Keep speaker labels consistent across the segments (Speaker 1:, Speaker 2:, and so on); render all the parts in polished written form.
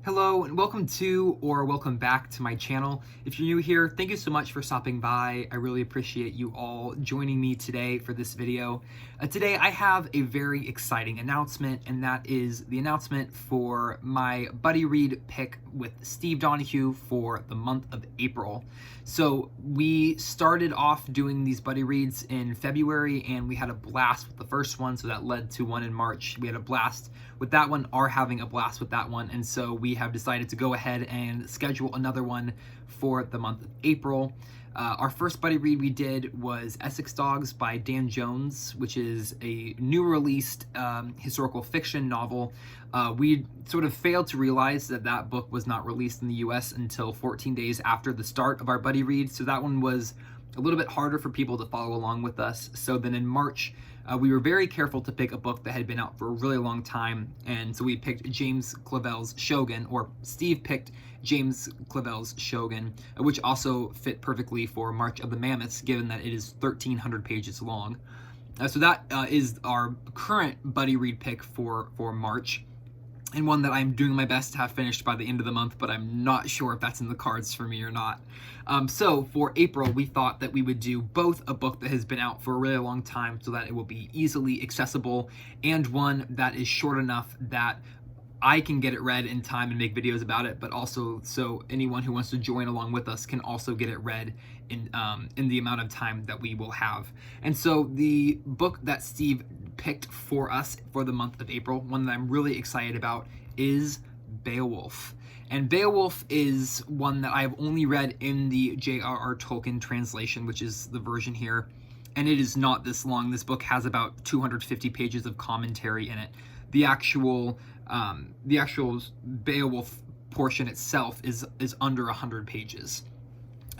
Speaker 1: Hello and welcome to or welcome back to my channel. If you're new here, thank you so much for stopping by. I really appreciate you all joining me today for this video. Today I have a very exciting announcement, and that is the announcement for my buddy read pick with Steve Donahue for the month of April. So we started off doing these buddy reads in February and we had a blast with the first one, so that led to one in March. We had a blast with that one, are having a blast with that one, and so we have decided to go ahead and schedule another one for the month of April. Our first buddy read we did was Essex Dogs by Dan Jones, which is a new released historical fiction novel. We sort of failed to realize that that book was not released in the US until 14 days after the start of our buddy read, so that one was a little bit harder for people to follow along with us. So then in March, we were very careful to pick a book that had been out for a really long time, and so we picked James Clavell's Shogun, or Steve picked James Clavell's Shogun, which also fit perfectly for March of the Mammoths, given that it is 1,300 pages long. So that is our current buddy read pick for March, and one that I'm doing my best to have finished by the end of the month, but I'm not sure if that's in the cards for me or not. So for April, we thought that we would do both a book that has been out for a really long time so that it will be easily accessible, and one that is short enough that I can get it read in time and make videos about it, but also so anyone who wants to join along with us can also get it read in the amount of time that we will have. And so the book that Steve picked for us for the month of April, one that I'm really excited about, is Beowulf. And Beowulf is one that I've only read in the J.R.R. Tolkien translation, which is the version here, and it is not this long. This book has about 250 pages of commentary in it. The actual Beowulf portion itself is under 100 pages.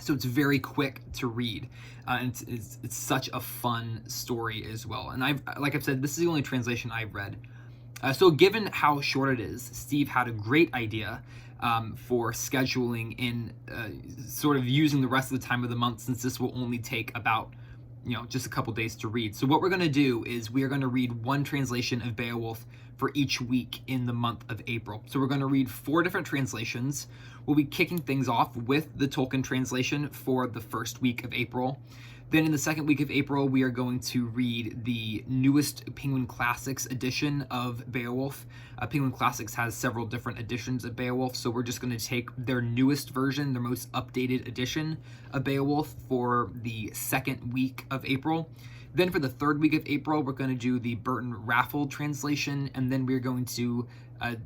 Speaker 1: So it's very quick to read, and it's such a fun story as well. And like I've said, this is the only translation I've read. So given how short it is, Steve had a great idea for scheduling in sort of using the rest of the time of the month, since this will only take about just a couple days to read. So what we're going to do is we are going to read one translation of Beowulf for each week in the month of April. So we're going to read 4 different translations. We'll be kicking things off with the Tolkien translation for the first week of April. Then in the second week of April, we are going to read the newest Penguin Classics edition of Beowulf. Penguin Classics has several different editions of Beowulf, so we're just going to take their newest version, their most updated edition of Beowulf for the second week of April. Then for the third week of April, we're going to do the Burton Raffle translation, and then we're going to,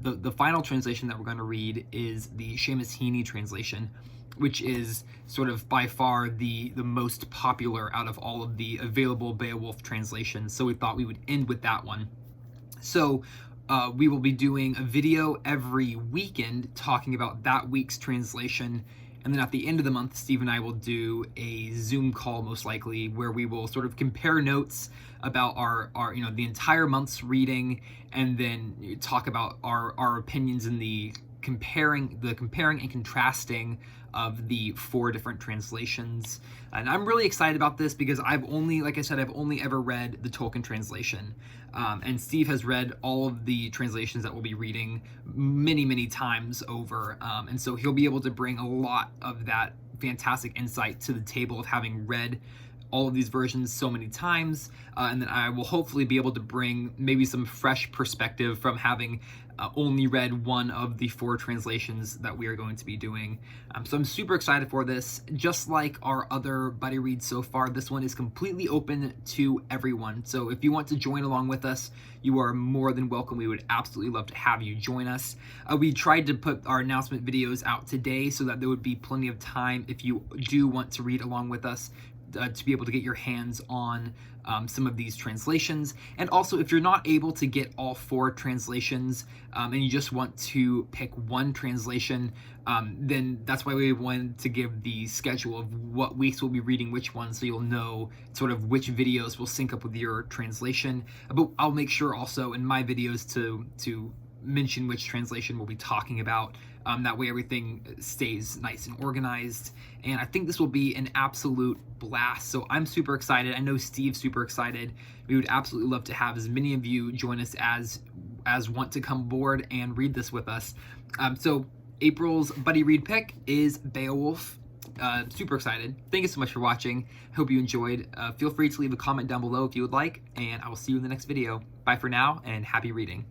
Speaker 1: the final translation that we're going to read is the Seamus Heaney translation, which is sort of by far the most popular out of all of the available Beowulf translations. So we thought we would end with that one. So we will be doing a video every weekend talking about that week's translation. And then at the end of the month, Steve and I will do a Zoom call, most likely, where we will sort of compare notes about our the entire month's reading, and then talk about our opinions in the comparing and contrasting of the 4 different translations. And I'm really excited about this because like I said, I've only ever read the Tolkien translation. And Steve has read all of the translations that we'll be reading many times over. And so he'll be able to bring a lot of that fantastic insight to the table of having read all of these versions so many times, and then I will hopefully be able to bring maybe some fresh perspective from having only read one of the 4 translations that we are going to be doing. So I'm super excited for this. Just like our other buddy reads so far, this one is completely open to everyone. So if you want to join along with us, you are more than welcome. We would absolutely love to have you join us. We tried to put our announcement videos out today so that there would be plenty of time if you do want to read along with us, to be able to get your hands on some of these translations. And also, if you're not able to get all 4 translations and you just want to pick one translation, then that's why we wanted to give the schedule of what weeks we'll be reading which one, so you'll know sort of which videos will sync up with your translation. But I'll make sure also in my videos to mention which translation we'll be talking about. That way everything stays nice and organized. And I think this will be an absolute blast. So I'm super excited. I know Steve's super excited. We would absolutely love to have as many of you join us as want to come aboard and read this with us. So April's buddy read pick is Beowulf. Super excited. Thank you so much for watching. Hope you enjoyed. Feel free to leave a comment down below if you would like, and I will see you in the next video. Bye for now, and happy reading.